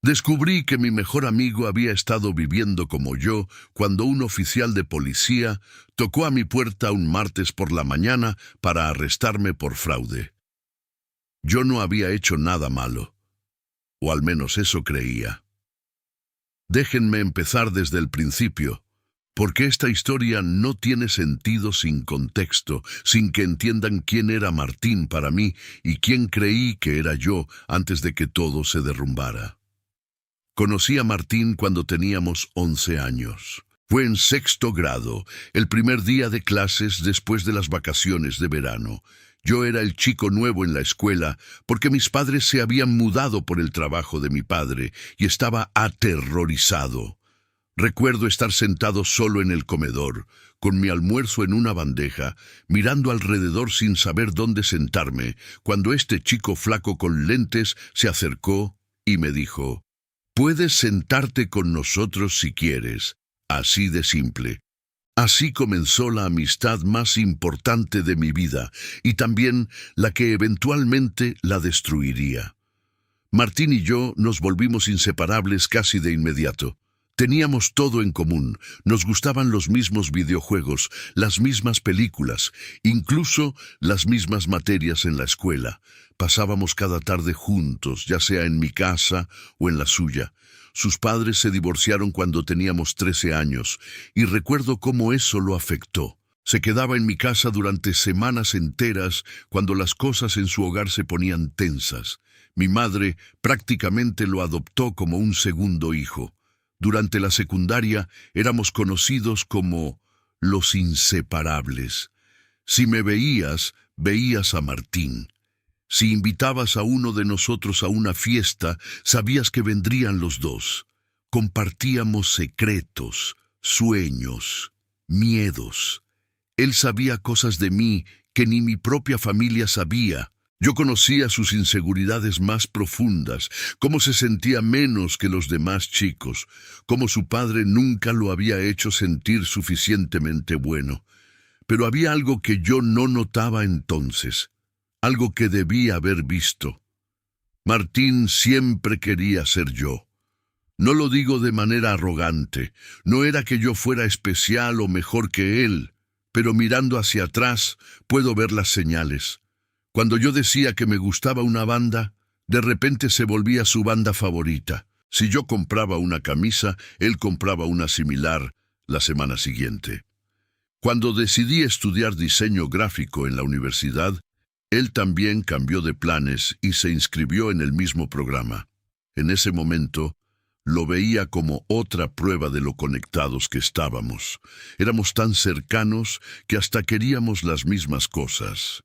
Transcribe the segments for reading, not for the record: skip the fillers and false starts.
Descubrí que mi mejor amigo había estado viviendo como yo cuando un oficial de policía tocó a mi puerta un martes por la mañana para arrestarme por fraude. Yo no había hecho nada malo, o al menos eso creía. Déjenme empezar desde el principio, porque esta historia no tiene sentido sin contexto, sin que entiendan quién era Martín para mí y quién creí que era yo antes de que todo se derrumbara. Conocí a Martín cuando teníamos 11 años. Fue en sexto grado, el primer día de clases después de las vacaciones de verano. Yo era el chico nuevo en la escuela porque mis padres se habían mudado por el trabajo de mi padre y estaba aterrorizado. Recuerdo estar sentado solo en el comedor, con mi almuerzo en una bandeja, mirando alrededor sin saber dónde sentarme, cuando este chico flaco con lentes se acercó y me dijo: «Puedes sentarte con nosotros si quieres», así de simple. Así comenzó la amistad más importante de mi vida y también la que eventualmente la destruiría. Martín y yo nos volvimos inseparables casi de inmediato. Teníamos todo en común, nos gustaban los mismos videojuegos, las mismas películas, incluso las mismas materias en la escuela. Pasábamos cada tarde juntos, ya sea en mi casa o en la suya. Sus padres se divorciaron cuando teníamos 13 años, y recuerdo cómo eso lo afectó. Se quedaba en mi casa durante semanas enteras cuando las cosas en su hogar se ponían tensas. Mi madre prácticamente lo adoptó como un segundo hijo. Durante la secundaria éramos conocidos como los inseparables. Si me veías, veías a Martín. Si invitabas a uno de nosotros a una fiesta, sabías que vendrían los dos. Compartíamos secretos, sueños, miedos. Él sabía cosas de mí que ni mi propia familia sabía. Yo conocía sus inseguridades más profundas, cómo se sentía menos que los demás chicos, cómo su padre nunca lo había hecho sentir suficientemente bueno. Pero había algo que yo no notaba entonces, algo que debía haber visto. Martín siempre quería ser yo. No lo digo de manera arrogante, no era que yo fuera especial o mejor que él, pero mirando hacia atrás puedo ver las señales. Cuando yo decía que me gustaba una banda, de repente se volvía su banda favorita. Si yo compraba una camisa, él compraba una similar la semana siguiente. Cuando decidí estudiar diseño gráfico en la universidad, él también cambió de planes y se inscribió en el mismo programa. En ese momento, lo veía como otra prueba de lo conectados que estábamos. Éramos tan cercanos que hasta queríamos las mismas cosas.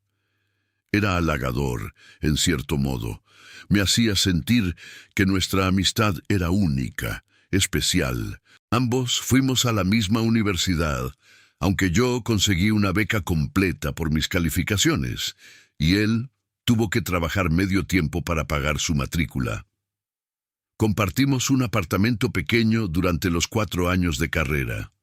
Era halagador, en cierto modo. Me hacía sentir que nuestra amistad era única, especial. Ambos fuimos a la misma universidad, aunque yo conseguí una beca completa por mis calificaciones, y él tuvo que trabajar medio tiempo para pagar su matrícula. Compartimos un apartamento pequeño durante los 4 años de carrera.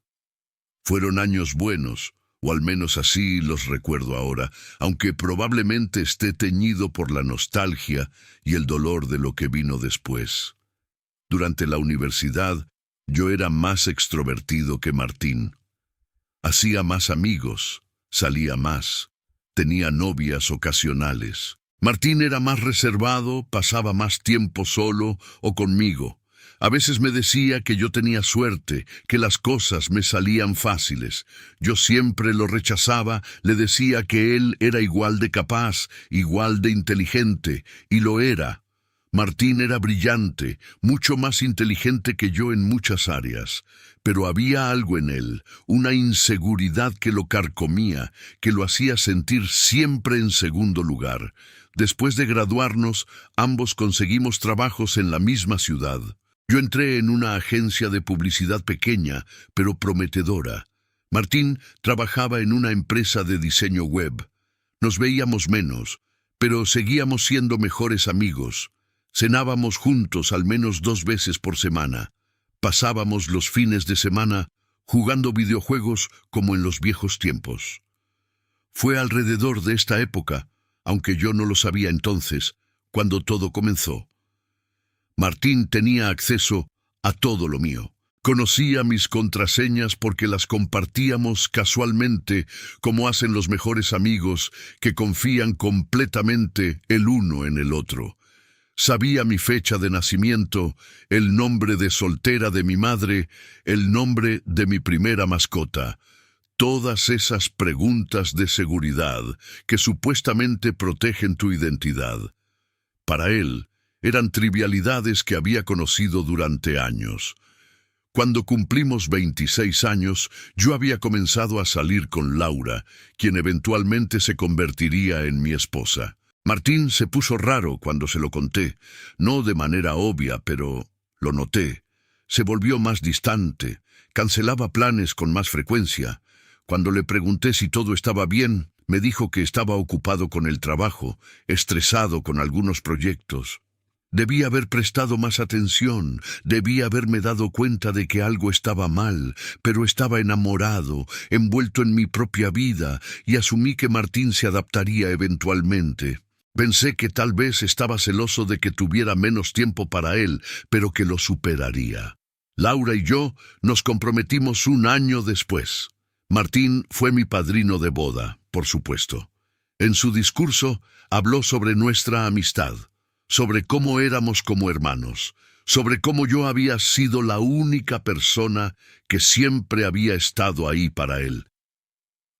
Fueron años buenos, o al menos así los recuerdo ahora, aunque probablemente esté teñido por la nostalgia y el dolor de lo que vino después. Durante la universidad, yo era más extrovertido que Martín. Hacía más amigos, salía más, tenía novias ocasionales. Martín era más reservado, pasaba más tiempo solo o conmigo. A veces me decía que yo tenía suerte, que las cosas me salían fáciles. Yo siempre lo rechazaba, le decía que él era igual de capaz, igual de inteligente, y lo era. Martín era brillante, mucho más inteligente que yo en muchas áreas, pero había algo en él, una inseguridad que lo carcomía, que lo hacía sentir siempre en segundo lugar. Después de graduarnos, ambos conseguimos trabajos en la misma ciudad. Yo entré en una agencia de publicidad pequeña, pero prometedora. Martín trabajaba en una empresa de diseño web. Nos veíamos menos, pero seguíamos siendo mejores amigos. Cenábamos juntos al menos 2 veces por semana. Pasábamos los fines de semana jugando videojuegos como en los viejos tiempos. Fue alrededor de esta época, aunque yo no lo sabía entonces, cuando todo comenzó. Martín tenía acceso a todo lo mío. Conocía mis contraseñas porque las compartíamos casualmente, como hacen los mejores amigos que confían completamente el uno en el otro. Sabía mi fecha de nacimiento, el nombre de soltera de mi madre, el nombre de mi primera mascota. Todas esas preguntas de seguridad que supuestamente protegen tu identidad. Para él, eran trivialidades que había conocido durante años. Cuando cumplimos 26 años, yo había comenzado a salir con Laura, quien eventualmente se convertiría en mi esposa. Martín se puso raro cuando se lo conté, no de manera obvia, pero lo noté. Se volvió más distante, cancelaba planes con más frecuencia. Cuando le pregunté si todo estaba bien, me dijo que estaba ocupado con el trabajo, estresado con algunos proyectos. Debí haber prestado más atención, debí haberme dado cuenta de que algo estaba mal, pero estaba enamorado, envuelto en mi propia vida, y asumí que Martín se adaptaría eventualmente. Pensé que tal vez estaba celoso de que tuviera menos tiempo para él, pero que lo superaría. Laura y yo nos comprometimos un año después. Martín fue mi padrino de boda, por supuesto. En su discurso habló sobre nuestra amistad, sobre cómo éramos como hermanos, sobre cómo yo había sido la única persona que siempre había estado ahí para él.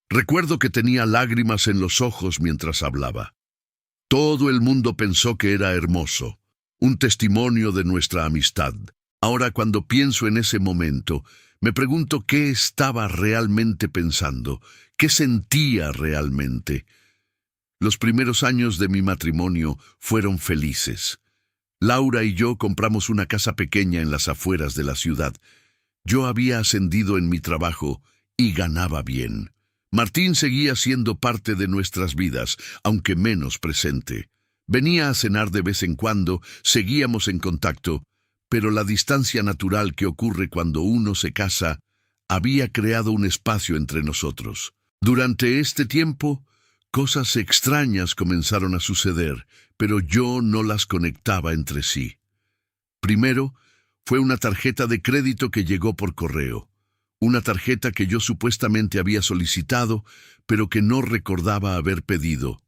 Recuerdo que tenía lágrimas en los ojos mientras hablaba. Todo el mundo pensó que era hermoso, un testimonio de nuestra amistad. Ahora, cuando pienso en ese momento, me pregunto qué estaba realmente pensando, qué sentía realmente. Los primeros años de mi matrimonio fueron felices. Laura y yo compramos una casa pequeña en las afueras de la ciudad. Yo había ascendido en mi trabajo y ganaba bien. Martín seguía siendo parte de nuestras vidas, aunque menos presente. Venía a cenar de vez en cuando, seguíamos en contacto, pero la distancia natural que ocurre cuando uno se casa había creado un espacio entre nosotros. Durante este tiempo, cosas extrañas comenzaron a suceder, pero yo no las conectaba entre sí. Primero, fue una tarjeta de crédito que llegó por correo. Una tarjeta que yo supuestamente había solicitado, pero que no recordaba haber pedido.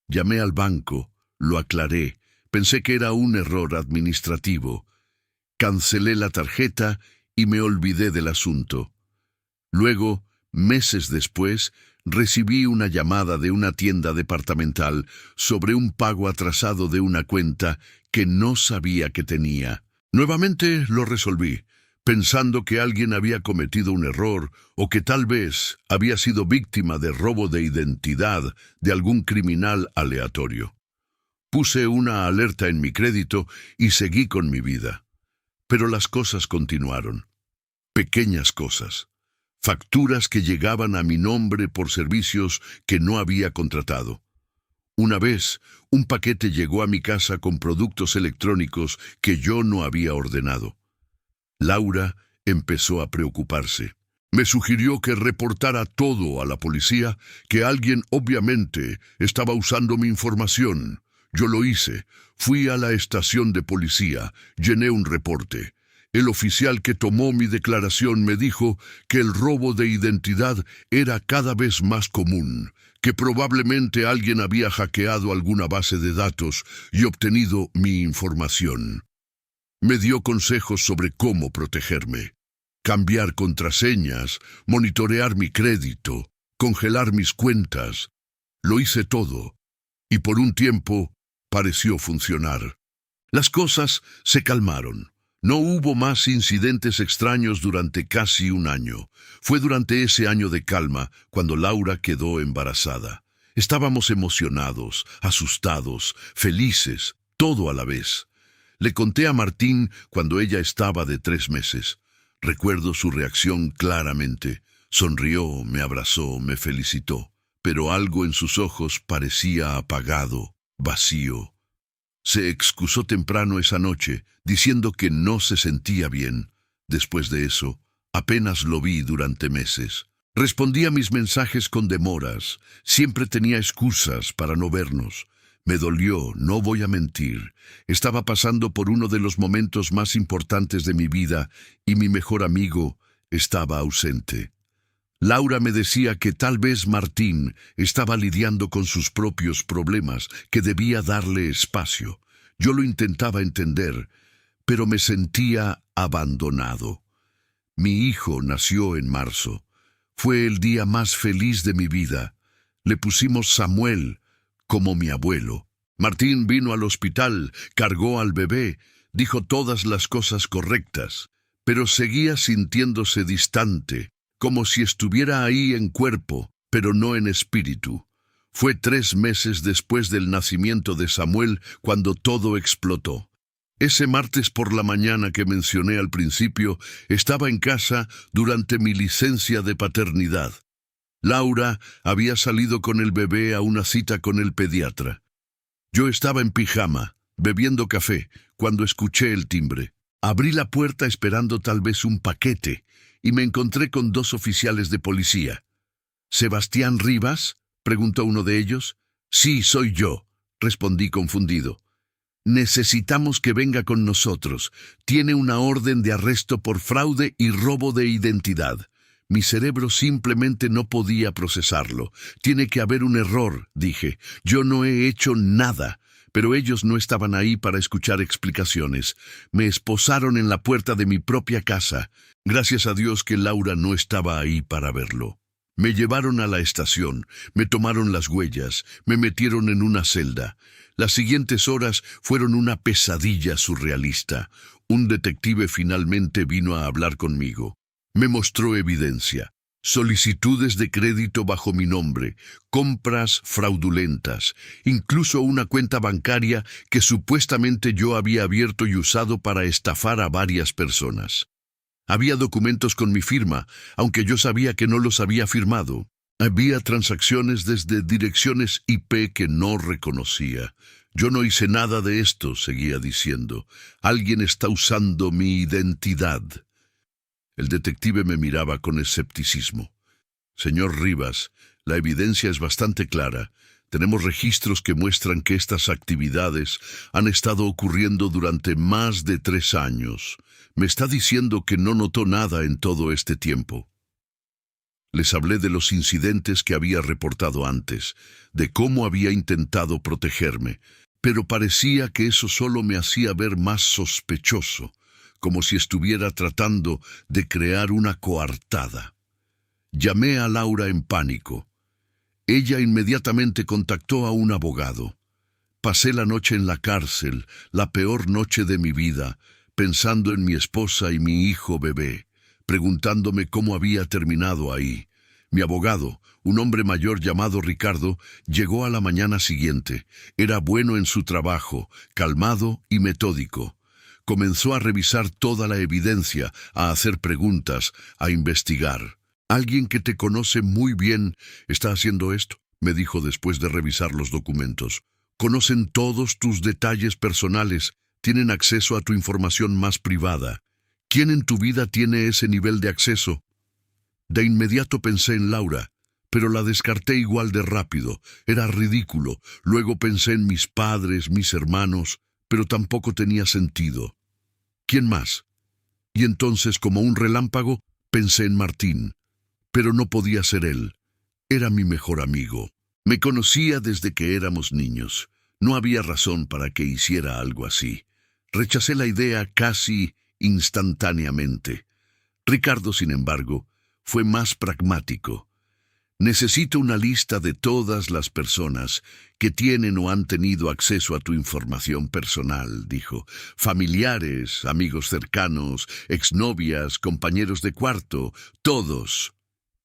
Llamé al banco, lo aclaré, pensé que era un error administrativo. Cancelé la tarjeta y me olvidé del asunto. Luego, meses después, recibí una llamada de una tienda departamental sobre un pago atrasado de una cuenta que no sabía que tenía. Nuevamente lo resolví, pensando que alguien había cometido un error o que tal vez había sido víctima de robo de identidad de algún criminal aleatorio. Puse una alerta en mi crédito y seguí con mi vida. Pero las cosas continuaron. Pequeñas cosas. Facturas que llegaban a mi nombre por servicios que no había contratado. Una vez, un paquete llegó a mi casa con productos electrónicos que yo no había ordenado. Laura empezó a preocuparse. Me sugirió que reportara todo a la policía, que alguien obviamente estaba usando mi información. Yo lo hice. Fui a la estación de policía, llené un reporte. El oficial que tomó mi declaración me dijo que el robo de identidad era cada vez más común, que probablemente alguien había hackeado alguna base de datos y obtenido mi información. Me dio consejos sobre cómo protegerme, cambiar contraseñas, monitorear mi crédito, congelar mis cuentas. Lo hice todo, y por un tiempo pareció funcionar. Las cosas se calmaron. No hubo más incidentes extraños durante casi un año. Fue durante ese año de calma cuando Laura quedó embarazada. Estábamos emocionados, asustados, felices, todo a la vez. Le conté a Martín cuando ella estaba de 3 meses. Recuerdo su reacción claramente. Sonrió, me abrazó, me felicitó. Pero algo en sus ojos parecía apagado, vacío. Se excusó temprano esa noche, diciendo que no se sentía bien. Después de eso, apenas lo vi durante meses. Respondía mis mensajes con demoras. Siempre tenía excusas para no vernos. Me dolió, no voy a mentir. Estaba pasando por uno de los momentos más importantes de mi vida y mi mejor amigo estaba ausente. Laura me decía que tal vez Martín estaba lidiando con sus propios problemas, que debía darle espacio. Yo lo intentaba entender, pero me sentía abandonado. Mi hijo nació en marzo. Fue el día más feliz de mi vida. Le pusimos Samuel, como mi abuelo. Martín vino al hospital, cargó al bebé, dijo todas las cosas correctas, pero seguía sintiéndose distante, como si estuviera ahí en cuerpo, pero no en espíritu. Fue 3 meses después del nacimiento de Samuel cuando todo explotó. Ese martes por la mañana que mencioné al principio, estaba en casa durante mi licencia de paternidad. Laura había salido con el bebé a una cita con el pediatra. Yo estaba en pijama, bebiendo café, cuando escuché el timbre. Abrí la puerta esperando tal vez un paquete, y me encontré con 2 oficiales de policía. «¿Sebastián Rivas?», preguntó uno de ellos. «Sí, soy yo», respondí confundido. «Necesitamos que venga con nosotros. Tiene una orden de arresto por fraude y robo de identidad». Mi cerebro simplemente no podía procesarlo. «Tiene que haber un error», dije. «Yo no he hecho nada». Pero ellos no estaban ahí para escuchar explicaciones. Me esposaron en la puerta de mi propia casa. Gracias a Dios que Laura no estaba ahí para verlo. Me llevaron a la estación, me tomaron las huellas, me metieron en una celda. Las siguientes horas fueron una pesadilla surrealista. Un detective finalmente vino a hablar conmigo. Me mostró evidencia, solicitudes de crédito bajo mi nombre, compras fraudulentas, incluso una cuenta bancaria que supuestamente yo había abierto y usado para estafar a varias personas. Había documentos con mi firma, aunque yo sabía que no los había firmado. Había transacciones desde direcciones IP que no reconocía. Yo no hice nada de esto, seguía diciendo. Alguien está usando mi identidad. El detective me miraba con escepticismo. «Señor Rivas, la evidencia es bastante clara. Tenemos registros que muestran que estas actividades han estado ocurriendo durante más de 3 años. Me está diciendo que no notó nada en todo este tiempo». Les hablé de los incidentes que había reportado antes, de cómo había intentado protegerme, pero parecía que eso solo me hacía ver más sospechoso, como si estuviera tratando de crear una coartada. Llamé a Laura en pánico. Ella inmediatamente contactó a un abogado. Pasé la noche en la cárcel, la peor noche de mi vida, pensando en mi esposa y mi hijo bebé, preguntándome cómo había terminado ahí. Mi abogado, un hombre mayor llamado Ricardo, llegó a la mañana siguiente. Era bueno en su trabajo, calmado y metódico. Comenzó a revisar toda la evidencia, a hacer preguntas, a investigar. «Alguien que te conoce muy bien está haciendo esto», me dijo después de revisar los documentos. «Conocen todos tus detalles personales, tienen acceso a tu información más privada. ¿Quién en tu vida tiene ese nivel de acceso?» De inmediato pensé en Laura, pero la descarté igual de rápido. Era ridículo. Luego pensé en mis padres, mis hermanos, pero tampoco tenía sentido. ¿Quién más? Y entonces, como un relámpago, pensé en Martín. Pero no podía ser él. Era mi mejor amigo. Me conocía desde que éramos niños. No había razón para que hiciera algo así. Rechacé la idea casi instantáneamente. Ricardo, sin embargo, fue más pragmático. «Necesito una lista de todas las personas que tienen o han tenido acceso a tu información personal», dijo. «Familiares, amigos cercanos, exnovias, compañeros de cuarto, todos».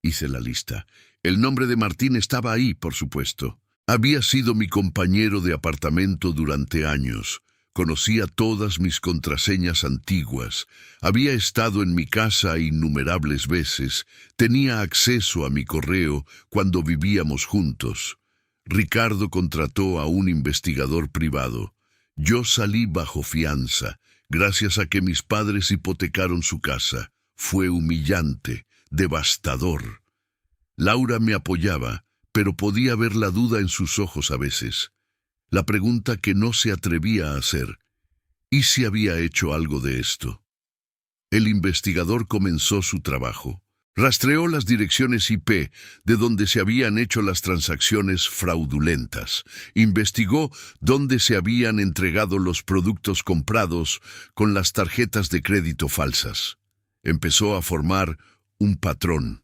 Hice la lista. El nombre de Martín estaba ahí, por supuesto. Había sido mi compañero de apartamento durante años. Conocía todas mis contraseñas antiguas. Había estado en mi casa innumerables veces. Tenía acceso a mi correo cuando vivíamos juntos. Ricardo contrató a un investigador privado. Yo salí bajo fianza, gracias a que mis padres hipotecaron su casa. Fue humillante, devastador. Laura me apoyaba, pero podía ver la duda en sus ojos a veces. La pregunta que no se atrevía a hacer: ¿y si había hecho algo de esto? El investigador comenzó su trabajo. Rastreó las direcciones IP de donde se habían hecho las transacciones fraudulentas. Investigó dónde se habían entregado los productos comprados con las tarjetas de crédito falsas. Empezó a formar un patrón.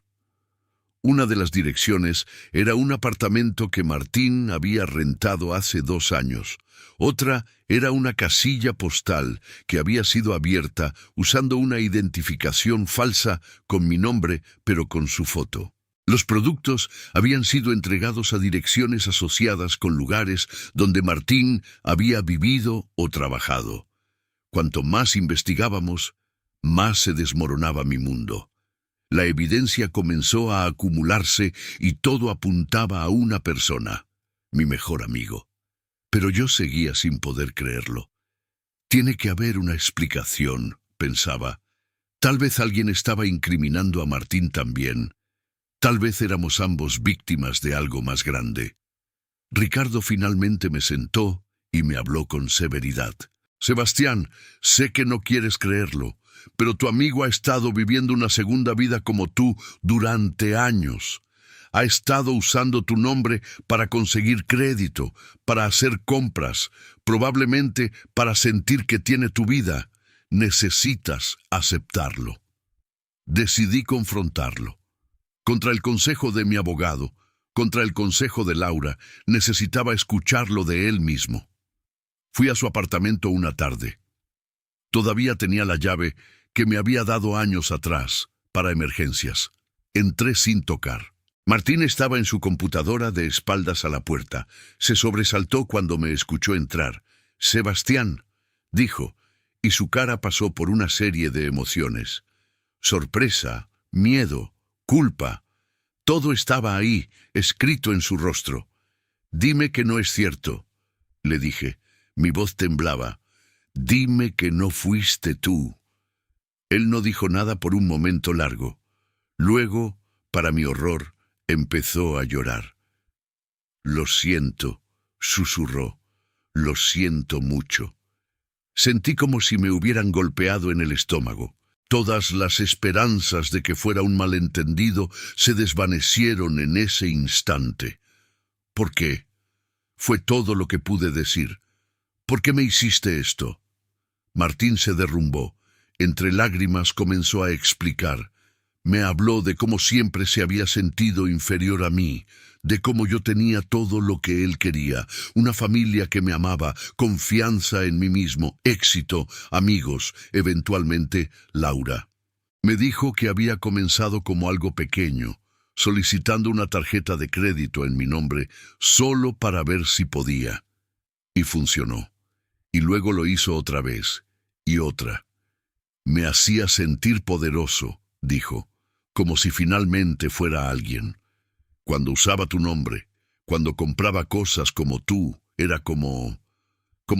Una de las direcciones era un apartamento que Martín había rentado hace 2 años. Otra era una casilla postal que había sido abierta usando una identificación falsa con mi nombre, pero con su foto. Los productos habían sido entregados a direcciones asociadas con lugares donde Martín había vivido o trabajado. Cuanto más investigábamos, más se desmoronaba mi mundo. La evidencia comenzó a acumularse y todo apuntaba a una persona, mi mejor amigo. Pero yo seguía sin poder creerlo. Tiene que haber una explicación, pensaba. Tal vez alguien estaba incriminando a Martín también. Tal vez éramos ambos víctimas de algo más grande. Ricardo finalmente me sentó y me habló con severidad. Sebastián, sé que no quieres creerlo, pero tu amigo ha estado viviendo una segunda vida como tú durante años. Ha estado usando tu nombre para conseguir crédito, para hacer compras, probablemente para sentir que tiene tu vida. Necesitas aceptarlo. Decidí confrontarlo. Contra el consejo de mi abogado, contra el consejo de Laura, necesitaba escucharlo de él mismo. Fui a su apartamento una tarde. Todavía tenía la llave que me había dado años atrás, para emergencias. Entré sin tocar. Martín estaba en su computadora de espaldas a la puerta. Se sobresaltó cuando me escuchó entrar. «Sebastián», dijo, y su cara pasó por una serie de emociones. Sorpresa, miedo, culpa. Todo estaba ahí, escrito en su rostro. «Dime que no es cierto», le dije. Mi voz temblaba. «Dime que no fuiste tú». Él no dijo nada por un momento largo. Luego, para mi horror, empezó a llorar. «Lo siento», susurró. «Lo siento mucho». Sentí como si me hubieran golpeado en el estómago. Todas las esperanzas de que fuera un malentendido se desvanecieron en ese instante. «¿Por qué?», fue todo lo que pude decir. «¿Por qué me hiciste esto?». Martín se derrumbó. Entre lágrimas comenzó a explicar. Me habló de cómo siempre se había sentido inferior a mí, de cómo yo tenía todo lo que él quería, una familia que me amaba, confianza en mí mismo, éxito, amigos, eventualmente Laura. Me dijo que había comenzado como algo pequeño, solicitando una tarjeta de crédito en mi nombre solo para ver si podía. Y funcionó. Y luego lo hizo otra vez, y otra. Me hacía sentir poderoso, dijo, como si finalmente fuera alguien. Cuando usaba tu nombre, cuando compraba cosas como tú, era como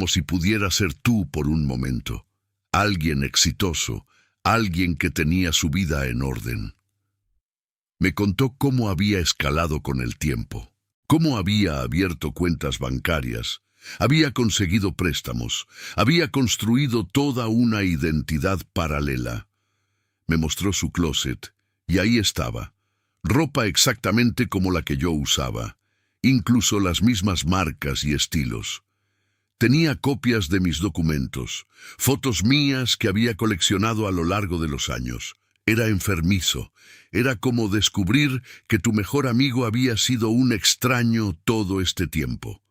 si pudiera ser tú por un momento. Alguien exitoso, alguien que tenía su vida en orden. Me contó cómo había escalado con el tiempo, cómo había abierto cuentas bancarias, había conseguido préstamos, había construido toda una identidad paralela. Me mostró su closet, y ahí estaba, ropa exactamente como la que yo usaba, incluso las mismas marcas y estilos. Tenía copias de mis documentos, fotos mías que había coleccionado a lo largo de los años. Era enfermizo, era como descubrir que tu mejor amigo había sido un extraño todo este tiempo.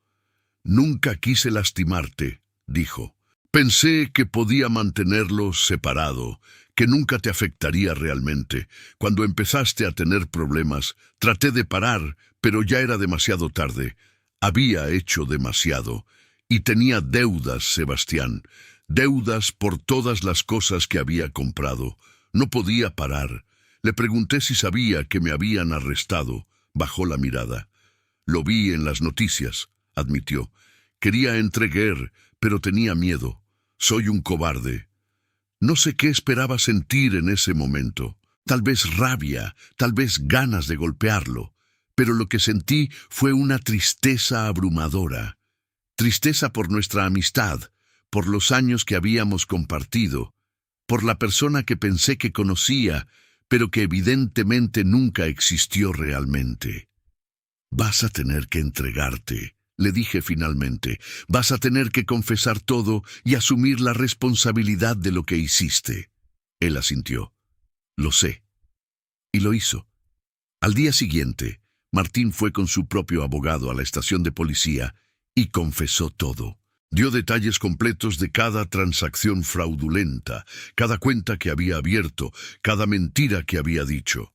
«Nunca quise lastimarte», dijo. «Pensé que podía mantenerlo separado, que nunca te afectaría realmente. Cuando empezaste a tener problemas, traté de parar, pero ya era demasiado tarde. Había hecho demasiado. Y tenía deudas, Sebastián, deudas por todas las cosas que había comprado. No podía parar. Le pregunté si sabía que me habían arrestado. Bajó la mirada. Lo vi en las noticias», admitió. «Quería entregar, pero tenía miedo. Soy un cobarde». No sé qué esperaba sentir en ese momento. Tal vez rabia, tal vez ganas de golpearlo. Pero lo que sentí fue una tristeza abrumadora. Tristeza por nuestra amistad, por los años que habíamos compartido, por la persona que pensé que conocía, pero que evidentemente nunca existió realmente. Vas a tener que entregarte, le dije finalmente. Vas a tener que confesar todo y asumir la responsabilidad de lo que hiciste. Él asintió. Lo sé. Y lo hizo. Al día siguiente, Martín fue con su propio abogado a la estación de policía y confesó todo. Dio detalles completos de cada transacción fraudulenta, cada cuenta que había abierto, cada mentira que había dicho.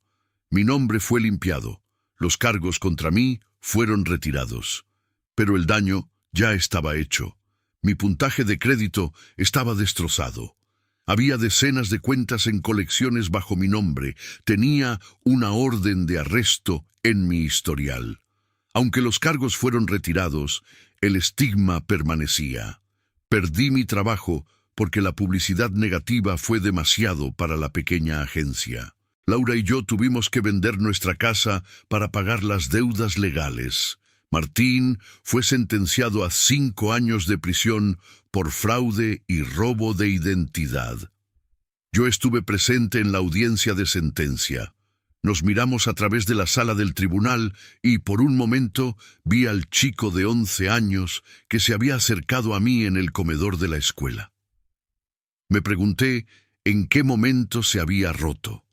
Mi nombre fue limpiado. Los cargos contra mí fueron retirados. Pero el daño ya estaba hecho. Mi puntaje de crédito estaba destrozado. Había decenas de cuentas en colecciones bajo mi nombre. Tenía una orden de arresto en mi historial. Aunque los cargos fueron retirados, el estigma permanecía. Perdí mi trabajo porque la publicidad negativa fue demasiado para la pequeña agencia. Laura y yo tuvimos que vender nuestra casa para pagar las deudas legales. Martín fue sentenciado a 5 años de prisión por fraude y robo de identidad. Yo estuve presente en la audiencia de sentencia. Nos miramos a través de la sala del tribunal y por un momento vi al chico de 11 años que se había acercado a mí en el comedor de la escuela. Me pregunté en qué momento se había roto.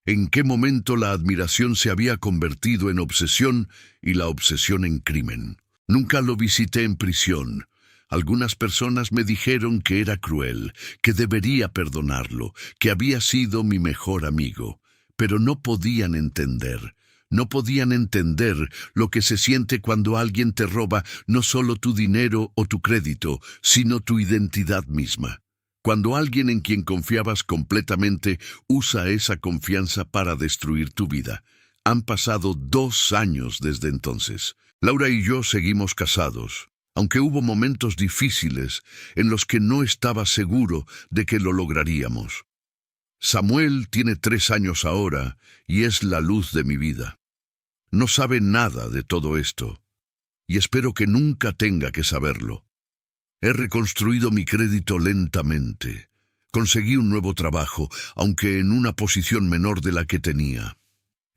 ¿En qué momento la admiración se había convertido en obsesión y la obsesión en crimen? Nunca lo visité en prisión. Algunas personas me dijeron que era cruel, que debería perdonarlo, que había sido mi mejor amigo. Pero no podían entender. No podían entender lo que se siente cuando alguien te roba no solo tu dinero o tu crédito, sino tu identidad misma. Cuando alguien en quien confiabas completamente usa esa confianza para destruir tu vida. Han pasado 2 años desde entonces. Laura y yo seguimos casados, aunque hubo momentos difíciles en los que no estaba seguro de que lo lograríamos. Samuel tiene 3 años ahora y es la luz de mi vida. No sabe nada de todo esto, y espero que nunca tenga que saberlo. He reconstruido mi crédito lentamente. Conseguí un nuevo trabajo, aunque en una posición menor de la que tenía.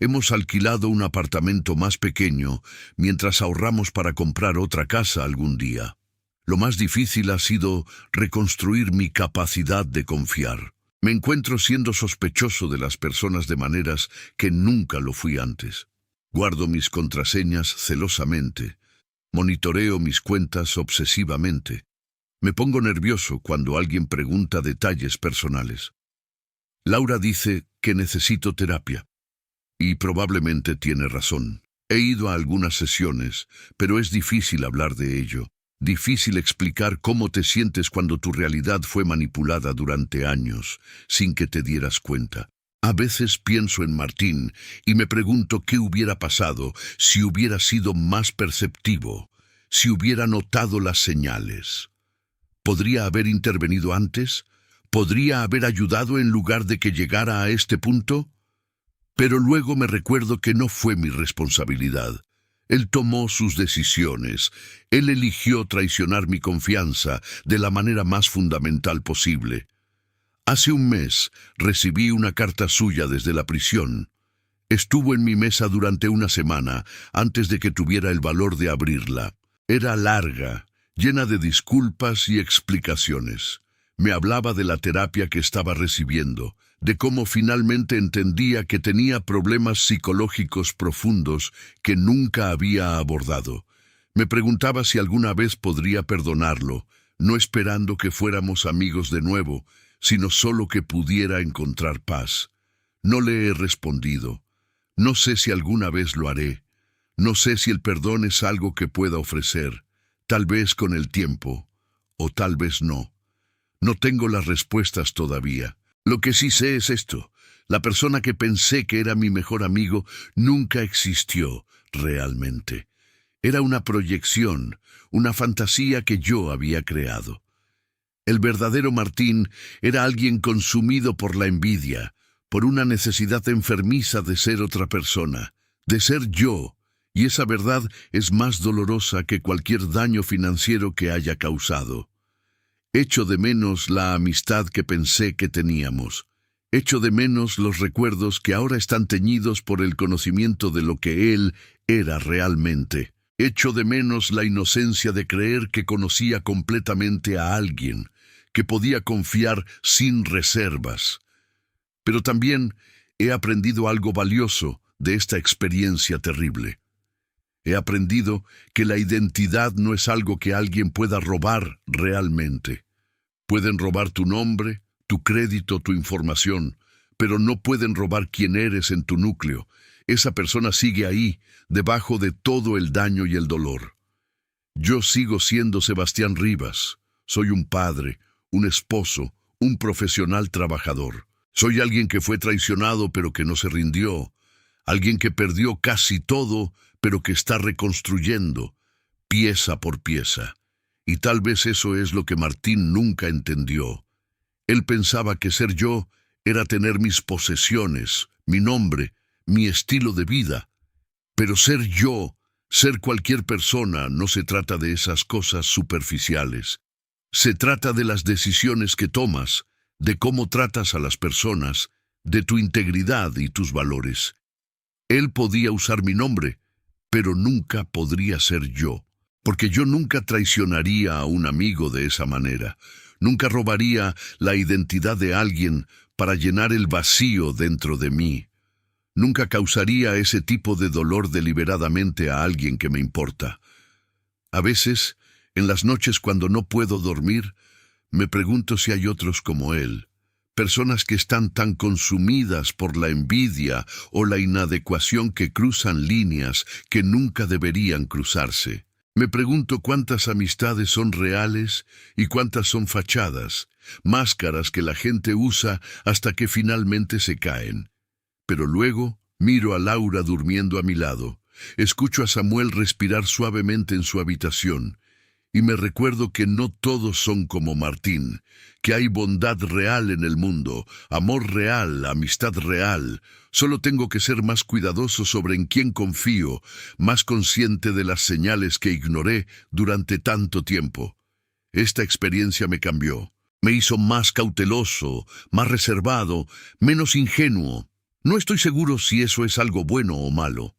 Hemos alquilado un apartamento más pequeño mientras ahorramos para comprar otra casa algún día. Lo más difícil ha sido reconstruir mi capacidad de confiar. Me encuentro siendo sospechoso de las personas de maneras que nunca lo fui antes. Guardo mis contraseñas celosamente. Monitoreo mis cuentas obsesivamente. Me pongo nervioso cuando alguien pregunta detalles personales. Laura dice que necesito terapia. Y probablemente tiene razón. He ido a algunas sesiones, pero es difícil hablar de ello. Difícil explicar cómo te sientes cuando tu realidad fue manipulada durante años, sin que te dieras cuenta. A veces pienso en Martín y me pregunto qué hubiera pasado si hubiera sido más perceptivo, si hubiera notado las señales. ¿Podría haber intervenido antes? ¿Podría haber ayudado en lugar de que llegara a este punto? Pero luego me recuerdo que no fue mi responsabilidad. Él tomó sus decisiones. Él eligió traicionar mi confianza de la manera más fundamental posible. Hace un mes recibí una carta suya desde la prisión. Estuvo en mi mesa durante una semana antes de que tuviera el valor de abrirla. Era larga, llena de disculpas y explicaciones. Me hablaba de la terapia que estaba recibiendo, de cómo finalmente entendía que tenía problemas psicológicos profundos que nunca había abordado. Me preguntaba si alguna vez podría perdonarlo, no esperando que fuéramos amigos de nuevo, sino solo que pudiera encontrar paz. No le he respondido. No sé si alguna vez lo haré. No sé si el perdón es algo que pueda ofrecer. Tal vez con el tiempo, o tal vez no. No tengo las respuestas todavía. Lo que sí sé es esto. La persona que pensé que era mi mejor amigo nunca existió realmente. Era una proyección, una fantasía que yo había creado. El verdadero Martín era alguien consumido por la envidia, por una necesidad enfermiza de ser otra persona, de ser yo, Y esa verdad es más dolorosa que cualquier daño financiero que haya causado. Echo de menos la amistad que pensé que teníamos. Echo de menos los recuerdos que ahora están teñidos por el conocimiento de lo que él era realmente. Echo de menos la inocencia de creer que conocía completamente a alguien, que podía confiar sin reservas. Pero también he aprendido algo valioso de esta experiencia terrible. He aprendido que la identidad no es algo que alguien pueda robar realmente. Pueden robar tu nombre, tu crédito, tu información, pero no pueden robar quién eres en tu núcleo. Esa persona sigue ahí, debajo de todo el daño y el dolor. Yo sigo siendo Sebastián Rivas. Soy un padre, un esposo, un profesional trabajador. Soy alguien que fue traicionado pero que no se rindió. Alguien que perdió casi todo, pero que está reconstruyendo, pieza por pieza. Y tal vez eso es lo que Martín nunca entendió. Él pensaba que ser yo era tener mis posesiones, mi nombre, mi estilo de vida. Pero ser yo, ser cualquier persona, no se trata de esas cosas superficiales. Se trata de las decisiones que tomas, de cómo tratas a las personas, de tu integridad y tus valores. Él podía usar mi nombre, pero nunca podría ser yo, porque yo nunca traicionaría a un amigo de esa manera. Nunca robaría la identidad de alguien para llenar el vacío dentro de mí. Nunca causaría ese tipo de dolor deliberadamente a alguien que me importa. A veces, en las noches cuando no puedo dormir, me pregunto si hay otros como él. Personas que están tan consumidas por la envidia o la inadecuación que cruzan líneas que nunca deberían cruzarse. Me pregunto cuántas amistades son reales y cuántas son fachadas, máscaras que la gente usa hasta que finalmente se caen. Pero luego miro a Laura durmiendo a mi lado, escucho a Samuel respirar suavemente en su habitación, y me recuerdo que no todos son como Martín, que hay bondad real en el mundo, amor real, amistad real. Solo tengo que ser más cuidadoso sobre en quién confío, más consciente de las señales que ignoré durante tanto tiempo. Esta experiencia me cambió. Me hizo más cauteloso, más reservado, menos ingenuo. No estoy seguro si eso es algo bueno o malo.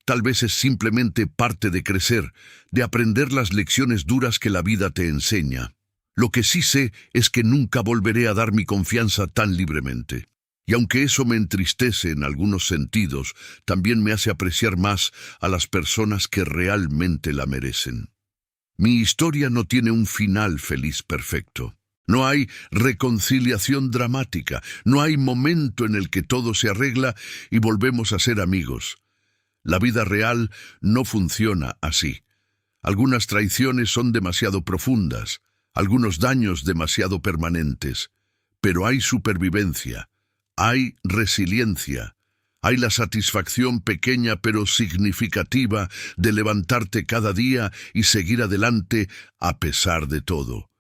Tal vez es simplemente parte de crecer, de aprender las lecciones duras que la vida te enseña. Lo que sí sé es que nunca volveré a dar mi confianza tan libremente. Y aunque eso me entristece en algunos sentidos, también me hace apreciar más a las personas que realmente la merecen. Mi historia no tiene un final feliz perfecto. No hay reconciliación dramática, no hay momento en el que todo se arregla y volvemos a ser amigos. La vida real no funciona así. Algunas traiciones son demasiado profundas, algunos daños demasiado permanentes, pero hay supervivencia, hay resiliencia, hay la satisfacción pequeña pero significativa de levantarte cada día y seguir adelante a pesar de todo.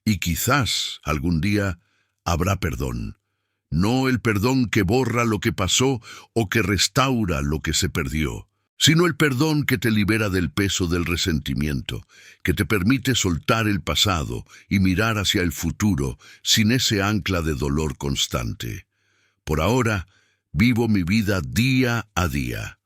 Y quizás algún día habrá perdón. No el perdón que borra lo que pasó o que restaura lo que se perdió, sino el perdón que te libera del peso del resentimiento, que te permite soltar el pasado y mirar hacia el futuro sin ese ancla de dolor constante. Por ahora, vivo mi vida día a día.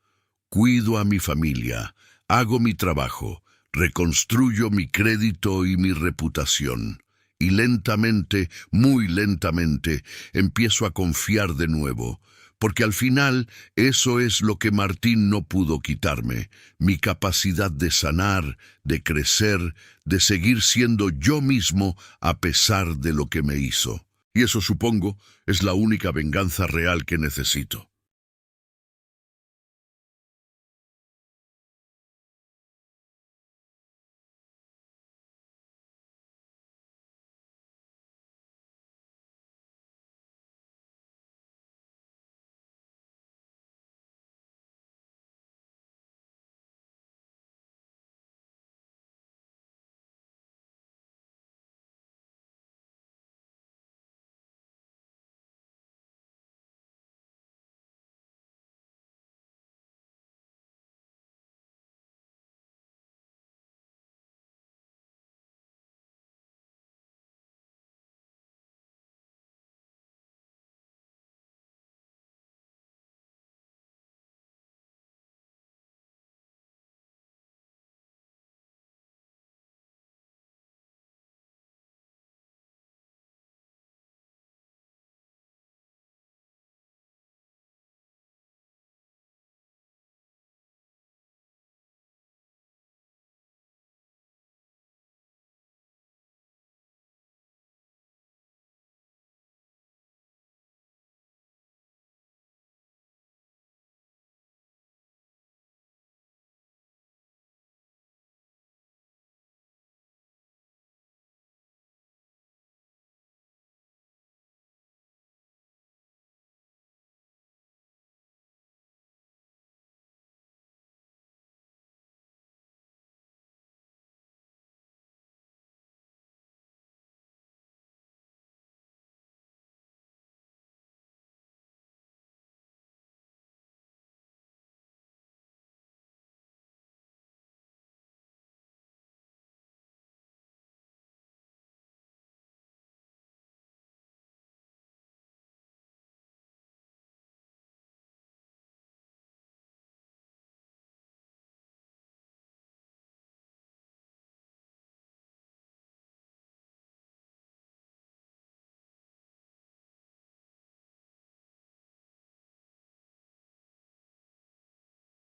Cuido a mi familia, hago mi trabajo, reconstruyo mi crédito y mi reputación. Y lentamente, muy lentamente, empiezo a confiar de nuevo, porque al final eso es lo que Martín no pudo quitarme, mi capacidad de sanar, de crecer, de seguir siendo yo mismo a pesar de lo que me hizo. Y eso, supongo, es la única venganza real que necesito.